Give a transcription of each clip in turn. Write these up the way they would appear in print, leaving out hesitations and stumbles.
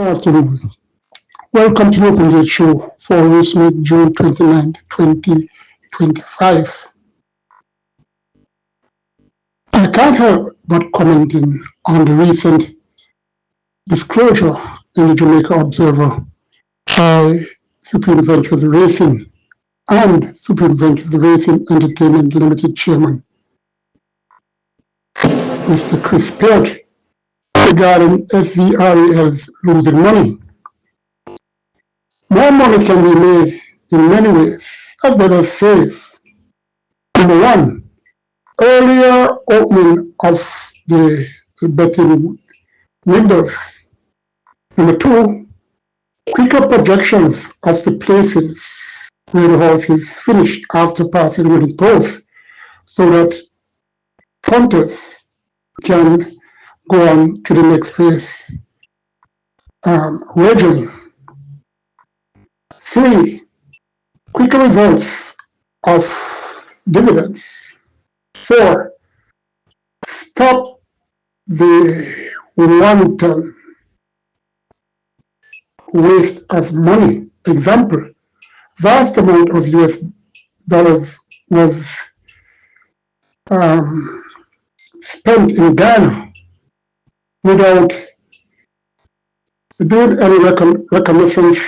afternoon. Welcome to the Open Gate Show for this week, June 29, 2025. I can't help but commenting on the recent disclosure in the Jamaica Observer by Supreme Ventures Racing and Supreme Ventures Racing Entertainment Limited Chairman, Mr. Chris Peart, regarding SVREL's losing money. More money can be made in many ways, as well as save. Number one, earlier opening of the betting windows. Number two, quicker projections of the places where the horse is finished after passing winning post, so that punters can go on to the next race readily. Three, quicker results of dividends. Four, stop the wanton waste of money. Example, vast amount of US dollars was spent in Ghana without doing any reconnaissance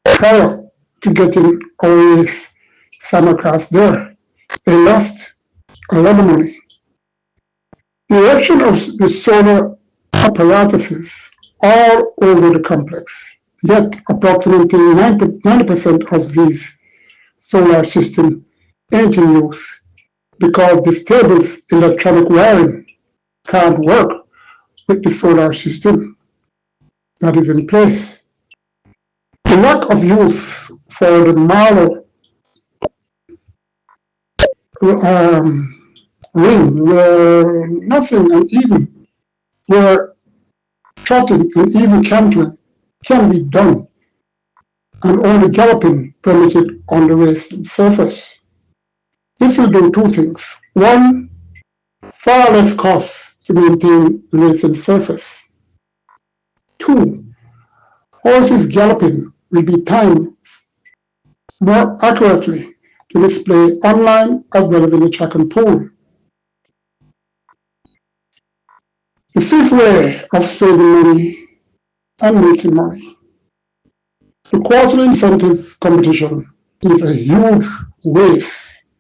prior to getting our simulcast there. They lost a lot of money. The erection of the solar apparatuses all over the complex, yet approximately 90% of these solar systems ain't in use because the stable's electronic wiring can't work with the solar system that is in place. The lack of use for the Marlow ring, where nothing and even where trotting and even cantering can be done, and only galloping permitted on the race surface. This will do two things. One, far less cost to maintain the racing surface. Two, horses galloping will be timed more accurately to display online as well as in the track and pool. The fifth way of saving money and making money. The quarterly incentives competition is a huge waste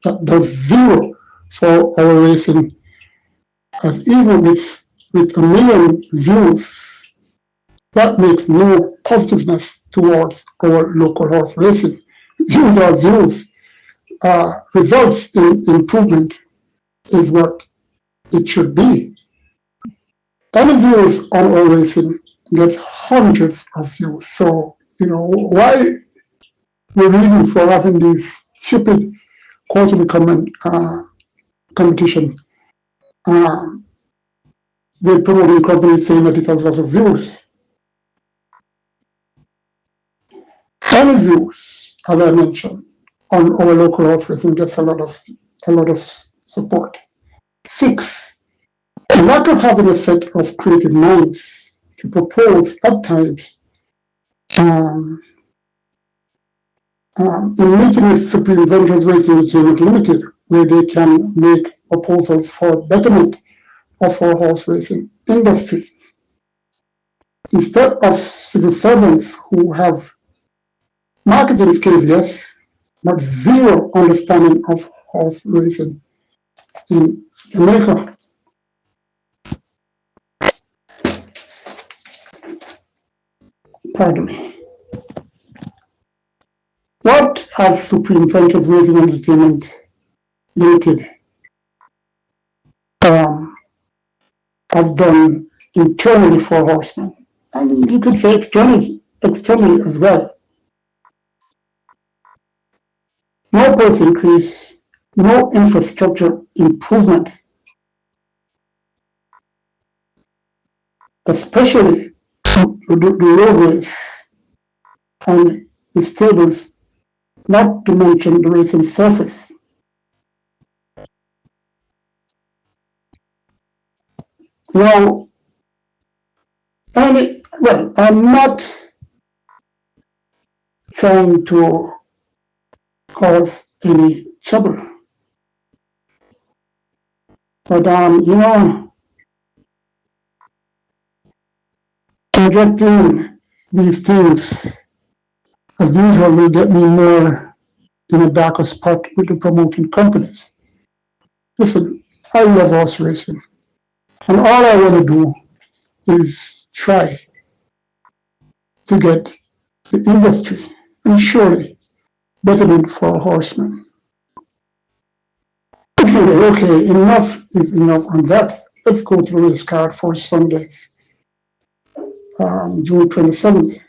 that does zero for our racing, as even with 1 million views, that makes no positiveness towards our local horse racing. Views are views. Results in improvement is what it should be. Any views on our racing gets hundreds of views. So, why the reason for having these stupid quarterly competition? They're promoting companies saying that it has lots of views. Any views, as I mentioned, on our local horse racing gets a lot of support. 6, the lack of having a set of creative minds to propose at times in meeting with Supreme Ventures Racing Entertainment Limited, where they can make proposals for betterment of our horse racing industry. Instead of civil servants who have marketing skills, yes, but zero understanding of horse racing in Jamaica. Pardon me. What has Supreme Ventures Racing Entertainment Limited have done internally for horsemen? And you could say externally as well. No price increase, no infrastructure improvement, especially the roadways and the stables, not to mention the racing surface. Now, I'm not trying to cause any trouble, but projecting these things as usual will get me more in a darker spot with the promoting companies. Listen, I love horse racing, and all I want to do is try to get the industry, and surely betterment for horsemen. Okay, enough is enough on that. Let's go to the race card for Sunday, June 27th.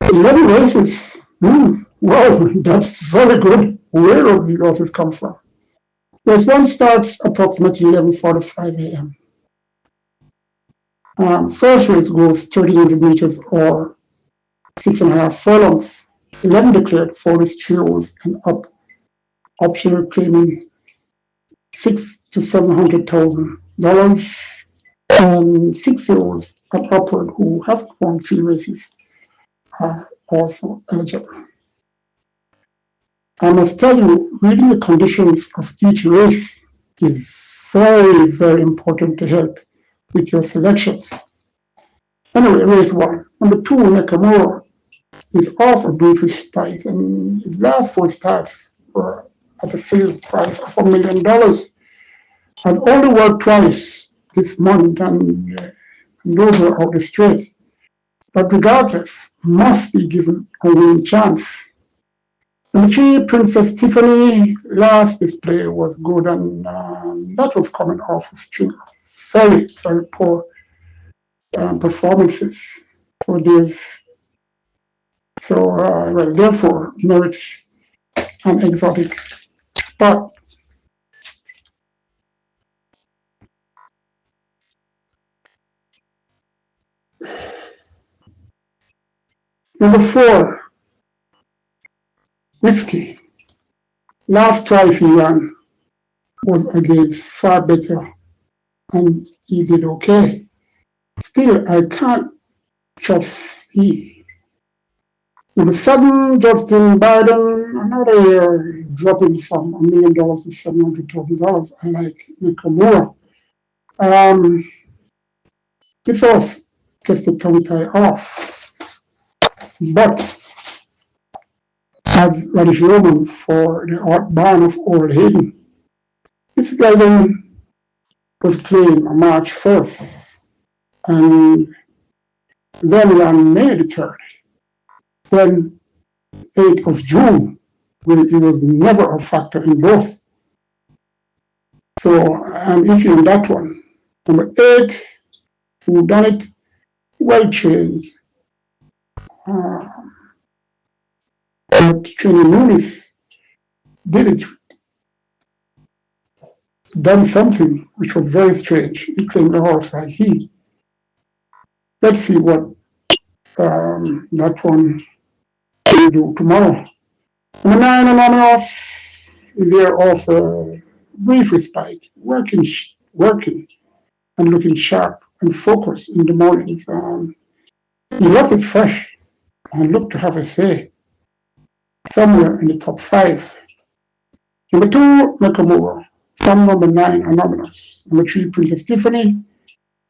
11 races. Wow, that's very good. Where do the horses come from? Race 1 starts approximately 11:45 a.m. First race goes 1,300 meters or 6.5 furlongs. 11 declared for the 3 and up. Optional claiming $600,000 to $700,000, and 6-year-olds and upward who have won 3 races are also eligible. I must tell you, reading the conditions of each race is very, very important to help with your selections. Anyway, race 1. Number 2, Nakamura, is off a brutal spike, and his last 4 starts were at a sales price of $1 million. Has only worked twice this month, and those were out the straight. But regardless, must be given a winning chance. Number 3, Princess Tiffany, last display was good, and that was coming off a string of very, very poor performances. Therefore, merits an exotic spot. Number 4, Whiskey. Last twice he ran was against far better, and he did okay. Still, I can't trust he. Number 7, Justin Biden, another year dropping from $1 million to $700,000. I like Nakamura. This horse gets the tongue tie off, but as Radish Roman for the Art Barn of Old Hayden. This gelding was claimed on March 1st, and then on May the 3rd. Then 8th of June, when it was never a factor in both. So I'm issuing that one. Number 8, who done it, well trained. But training Nunes did it, done something which was very strange. He claimed the horse like he. Let's see what that one will do tomorrow. Number 9, Anonymous, they're off a brief respite, working and looking sharp and focused in the mornings. He left it fresh and looked to have a say somewhere in the top 5. Number 2, Nakamura. From number 9, Anonymous. Number 3, Princess Tiffany.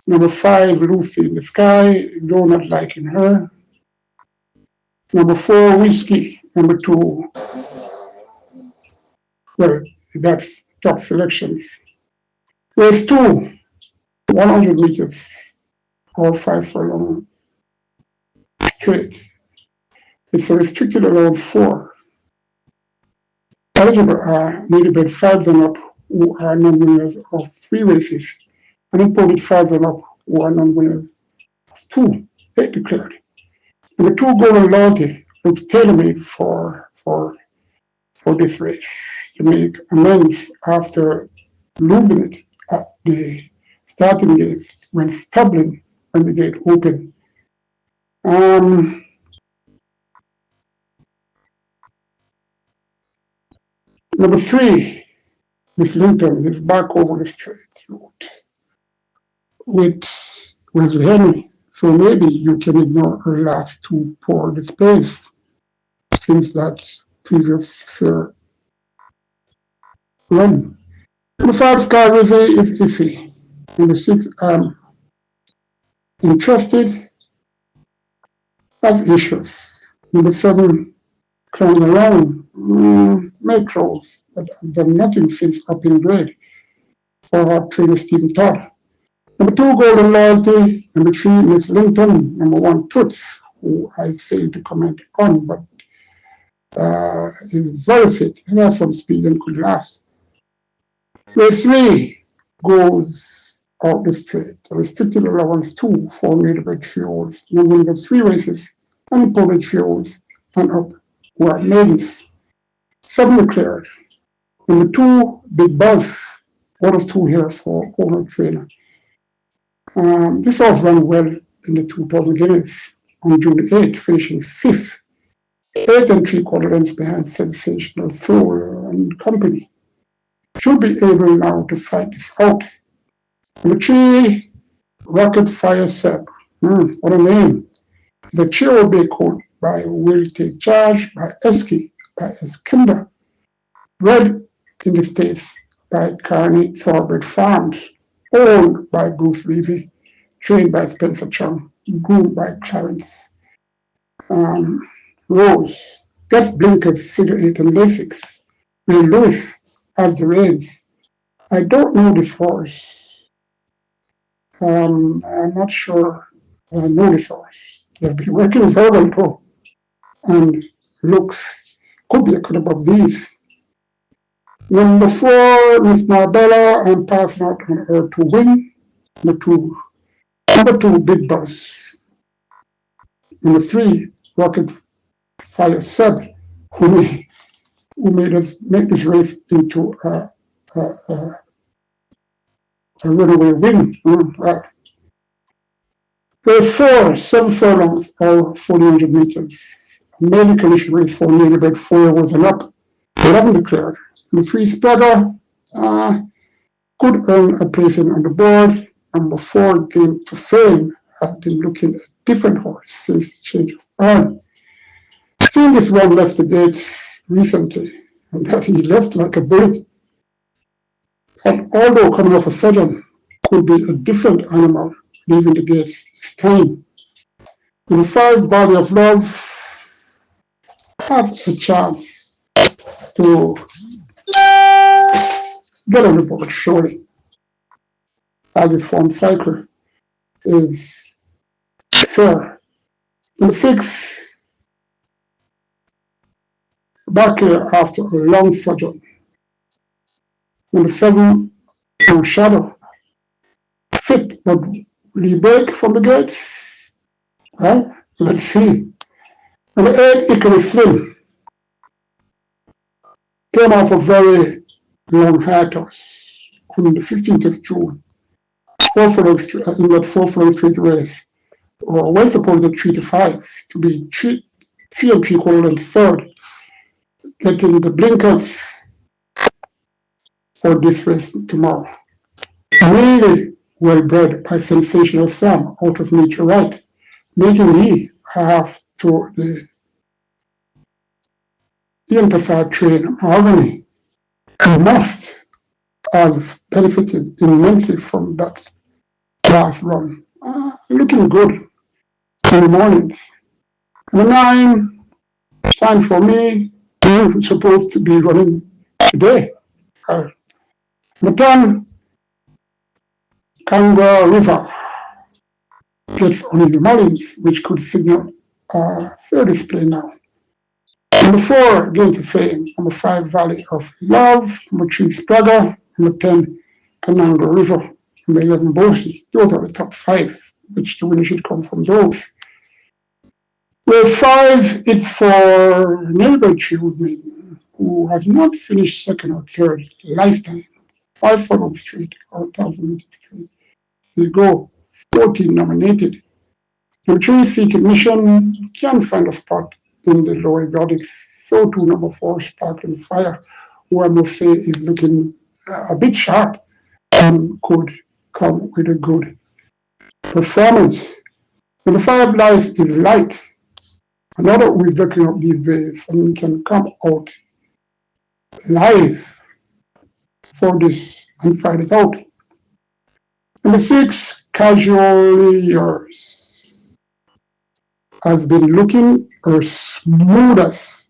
Number 5, Lucy in the Sky, though not liking her. Number 4, Whiskey. Number 2, well, that's top selections. Race 2, 100 meters, or 5 furlong straight. It's a restricted around 4. Eligible are needed 5 and up who are non-winners of 3 races, and imported 5 and up who are non-winners of 2, 8 declared. Number 2, Golden Loyalty, was tailor-made for this race to make amends after losing it at the starting gate when stumbling when the gate opened. Number 3, Miss Linton is back over the straight route. with Wesley Henry. So maybe you can ignore her last two poor displays since that previous fair run. The five star Raceday is iffy. Number six, I'm interested, have issues. Number seven, crying around, metros, but I've done nothing since up in grade for our trainer Stephen Todd. Number two, Golden Loyalty. Number three, Miss Linton. Number one, Toots, who I failed to comment on, but is very fit. He has some speed and could last. Race three goes out the straight. Restricted allowance two for neighborhood trios. Number the three races, unimported trios, and up were maidens. Seven declared. Number two, Big Buzz. One of two here for owner trainer. This horse ran well in the 2000 Guineas on June 8th, finishing fifth, 8 3/4 lengths behind Sensational Soul and Company. Should be able now to fight this out. Number three, Rocket Fire Seb. What a name. The cheer will be called by Will Take Charge, by Eski, by Eskimba. Bred in the States by Carney Thorbert Farms. Owned by Bruce Levy, trained by Spencer Chung, groomed by Clarence Rose. Jeff Blinkers, figure 8 and basics. Ray Lewis has the reins. I don't know this horse. I'm not sure I know this horse. They've been working with Urban Pro and looks could be a cut above these. Number four, Miss Marbella, I'm passing out on her to win. Number two, Big Buzz. Number three, Rocket Fire Seb, who made us make this race into a runaway win. Race four, 7 furlongs or 400 meters. A maiden condition race for nearly about 4 hours and up. 11 declared. Number three, Spragger, could earn a placing on the board. Number four, Game to Fame, has been looking at a different horse since the change of earn. Seeing this one left the gate recently, and that he left like a bullet. And although coming off a surgeon, could be a different animal leaving the gate this time. Number five, Body of Love, has a chance to get on the board, surely, as his form cycle is fair. Number six, back here after a long sojourn. Number seven, No Shadow, fit, but will he break from the gate? Well, let's see. Number eight, Icarus Slim, came off a very long hiatus on the 15th of June. In that 4 furlong straight race, or well supported 3 to 5 to be 3 3/4 lengths third, getting the blinkers for this race tomorrow. Really well bred by Sensational Sam out of Nature Right, making he have to the emphasize train Harmony. He must have benefited immensely from that last run. Looking good in the mornings. Number 9, time for me. Supposed to be running today. Number 10, Kanga River gets on his Mullins, which could signal a fair display now. Number 4, Game to Fame. Number 5, Valley of Love. Number 3, Spragger. Number 10, Kananga River. Number 11, Bosie. Those are the top 5, which the winner should come from those. Race 5, it's for Neighbor Shield Maiden, who has not finished second or third lifetime. 5 furlong straight or 1,000 meter straight. They go 14 nominated. Number 3, Seeking Mission, can find a spot in the lower exotics. So too number 4, Sparkling Fire, who I must say is looking a bit sharp and could come with a good Performance. Number 5, life is light. Another we're looking up these days and we can come out live for this and find it out. Number 6, casually yours. I've been looking as smooth as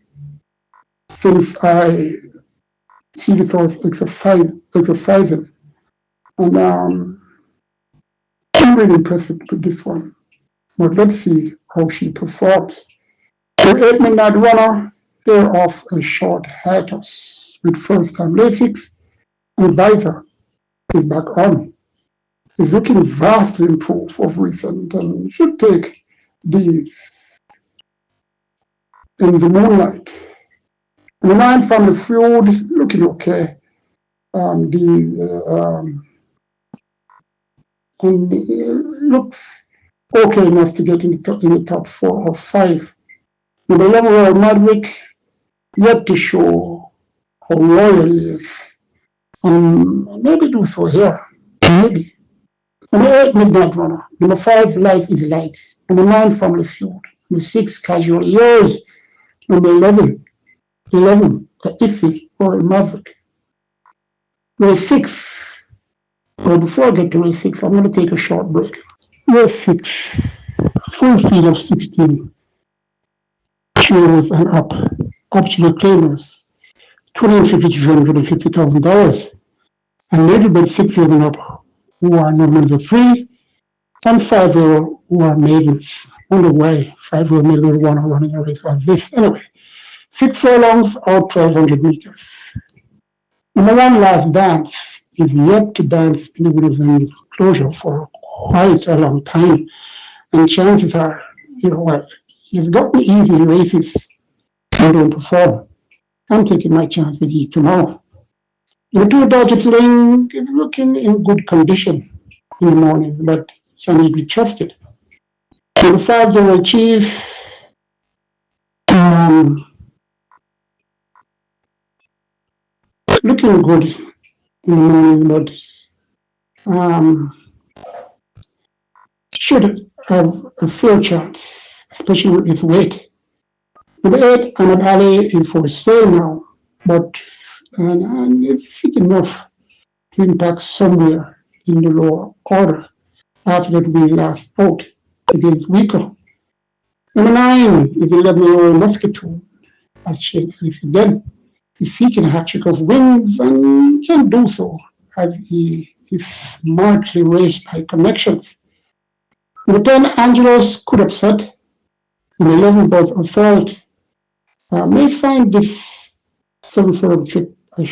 since I see the thoughts exercising. And I'm really impressed with this one. But let's see how she performs. The 8 midnight runner, they're off a short hiatus with first time Lasix and visor is back on. Is looking vastly improved of recent and should take these in the moonlight. And the 9 from the field looking okay. And looks okay enough to get in the top 4 or 5. With the 11 Royal Maverick yet to show how loyal he is. Maybe do so here. Maybe. Number 8, Midnight Runner. Number 5, Life is Light. Number 9, Family Feud. Number 6, Casual Years. Number 11, The Iffy or Maverick. Race 6. Well, before I get to race 6, I'm going to take a short break. Race 6. Full field of 16. Cheers and up to the claimers. $250,000 to $250,000. And little bit 6 years and up who are normally the 3, and 5-year-old who are maidens. Wonder why 5-year-old maidens want to running a race like this. Anyway, 6 furlongs or 1,200 meters. Number 1, Last Dance, is yet to dance in the winner's enclosure for quite a long time. And chances are, he's gotten easy races and don't perform. I'm taking my chance with you tomorrow. Number 2, Dodger Sling is looking in good condition in the morning, but can he be trusted? Number 5, General Chief, looking good in the morning, but should have a fair chance, especially with his weight. Number 8, Ahmed Ali is for sale now, but and it's fit enough to impact somewhere in the lower order after that win last out against Wico. Number 9 is 11-year-old Muscatoon, as Shane Ellis again. He's seeking a hat-trick of wins and can do so as he is smartly raced by connections. Number 10, Angelos could upset. Number 11, Buzz Assault may find this 7-7 trip a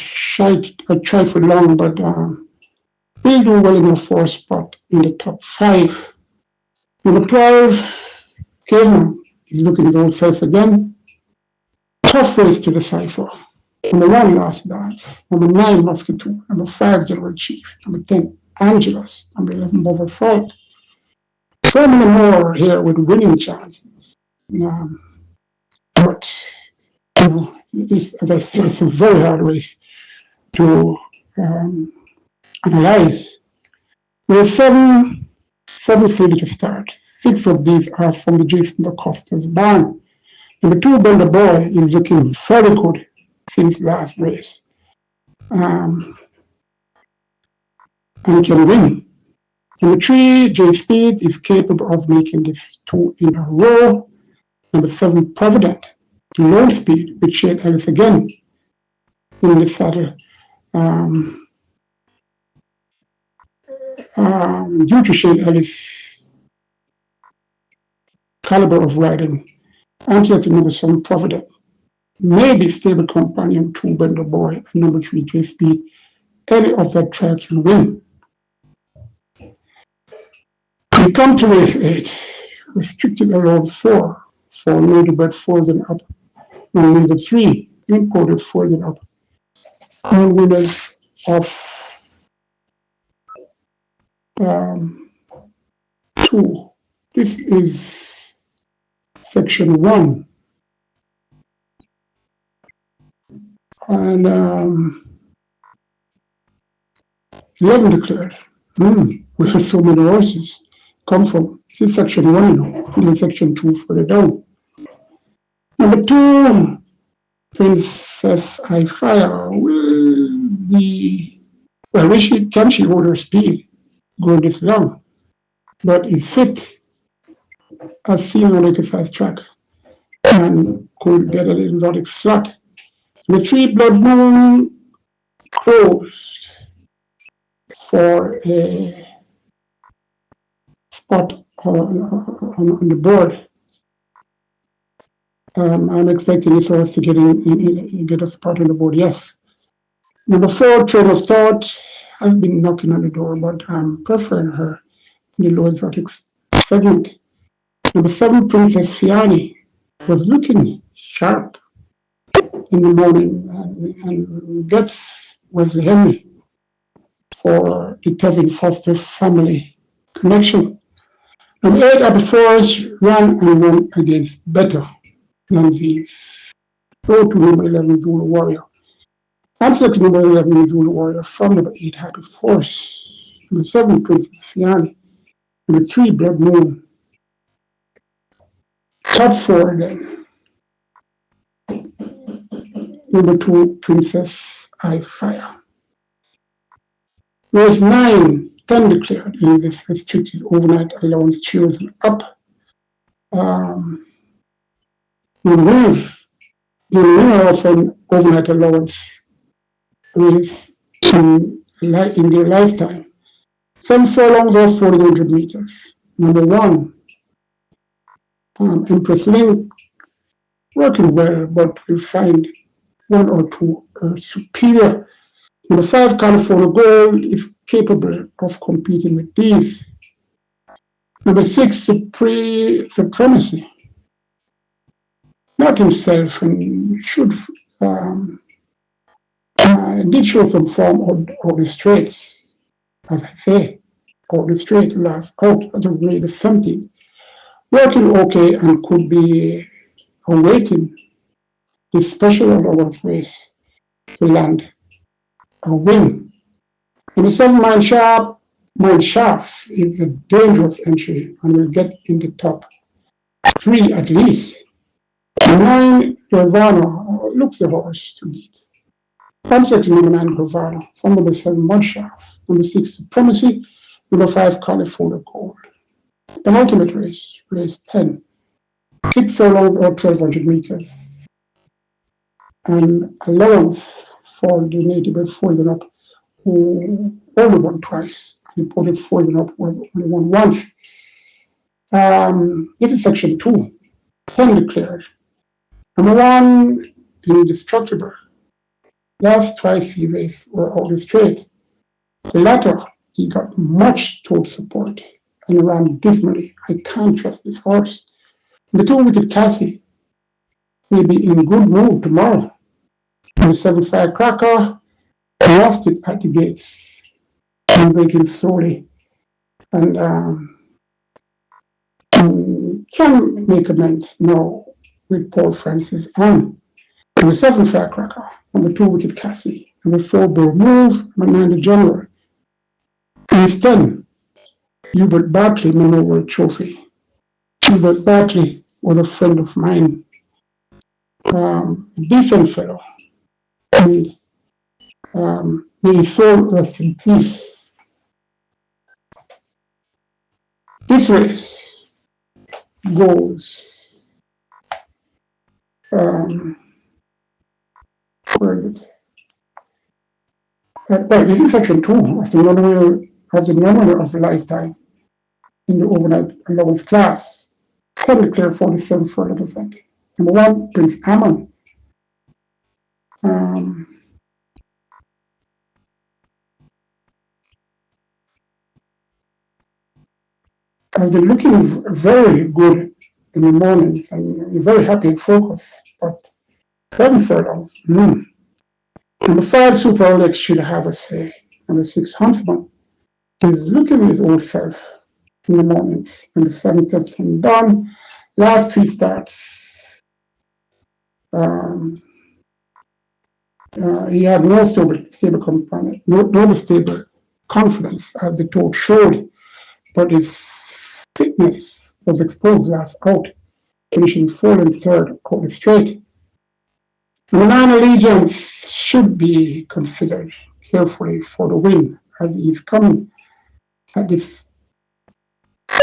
trifle long, but will do well enough for a spot in the top 5. Number 12, Cayman is looking his old self again. Tough race to decipher. Number 1, Last Dance. Number 9, Muscatoon. Number 5, General Chief. Number 10, Angelos. Number 11, Buzz Assault. So many more here with winning chances. But as I said, it's a very hard race to analyze. There are 7 series to start. 6 of these are from the Jason DaCosta's barn. Number 2, Bender Boy, is looking very good since last race. And can win. Number 3, J Speed, is capable of making this 2 in a row. Number 7, Provident, low speed with Shane Ellis again in the saddle. Due to Shane Ellis' caliber of riding, Antelope number 7, Provident, may be stable companion to Bender Boy, and number 3, J Speed. Any of that track can win. We come to race 8, restricted around 4 for Ladybird further up, and number 3, imported further up. And winners of 2. This is section 1. And 11 declared. We have so many horses. come from. This is section 1, and then section 2 further down. Number 2, Princess I Fire will be, well, can she hold her speed going this long? But is fit as seen on exercise track and could get an exotic slot. The 3 Blood Moon closed for a spot on the board. I'm expecting it for us to get a spot on the board, yes. Number 4, Train of Thought has been knocking on the door, but I'm preferring her in the low exotic segment. Number 7, Princess Fiani was looking sharp in the morning and gets Wesley Henry for the Kevin Foster family connection. Number 8, Abu Force ran and won against better than these. Go to number 11, Zulu Warrior. I'm selecting number 11, Zulu Warrior from number 8, Happy Force. Number 7, Princess Fiani. Number 3, Blood Moon. Top 4 then. Number 2, Princess I Fire. Race 9, 10 declared in this restricted overnight allowance chosen up. The winner of an overnight allowance race in their lifetime. 7 furlongs or 400 meters. Number 1, Empress Link, working well, but we'll find 1 or 2 superior. Number 5, California Gold is capable of competing with these. Number 6, Supremacy. Not himself, and should did show some form of the straights, as I say, or the straight last out. That was made something. Working okay and could be awaiting the special allowance race to land a win. And the 7, Mine Shaft is a dangerous entry and will get in the top 3 at least. 9, Nirvana looks the horse to beat. I'm selecting number 9, Nirvana. From number 7, Mine Shaft. Number 6, Supremacy. Number 5, California Gold. Penultimate race, race 10. 6 furlongs or 1,200 meters. And allowance for the native bird Frozen Up, who only won twice. Reported Frozen Up was only won once. This is section 2, 10 declared. Number 1, Indestructible. Last twice he raced were all straight. The latter, he got much total support and ran dismally. I can't trust this horse. The 2, Wicked Cassie may be in good mood tomorrow. The 7, Firecracker lost it at the gates and breaking slowly and can make amends now with Paul Francis and number 7, Firecracker. Number 2, Wicked Cassie. Number 4, Bold Move. Number 9, The General. Race 10, Hubert Bartley Maneuver Trophy. Hubert Bartley was a friend of mine, decent fellow, and may his soul rest in peace. This race goes, where is it? Well, this is section 2 of the nominal of the lifetime in the overnight allowance class. 10 declared 47 for the event. Number 1, Prince Ammon. I've been looking very good in the morning and very happy and focused, but 7 furlongs. Number 5, Super Alex should have a say. Number 6, Huntsman is looking his old self in the mornings. Number 7, Stephen Dunn. Last 3 starts, he had no stable companion, no stable confidence, as the toad showed, but his Fitness was exposed last out, finishing fourth and third out the straight. Number 9 Allegiance should be considered carefully for the win as he's coming at this,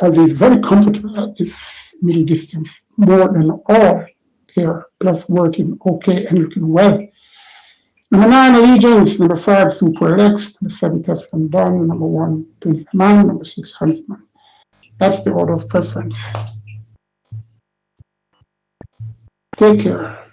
as he's very comfortable at this middle distance, more than all here, plus working okay and looking well. Number 9 Allegiance, number 5 Super Lex, number 7 Teflon Don, number 1 Prince Man, number 6 Huntsman. That's the order of preference. Take care.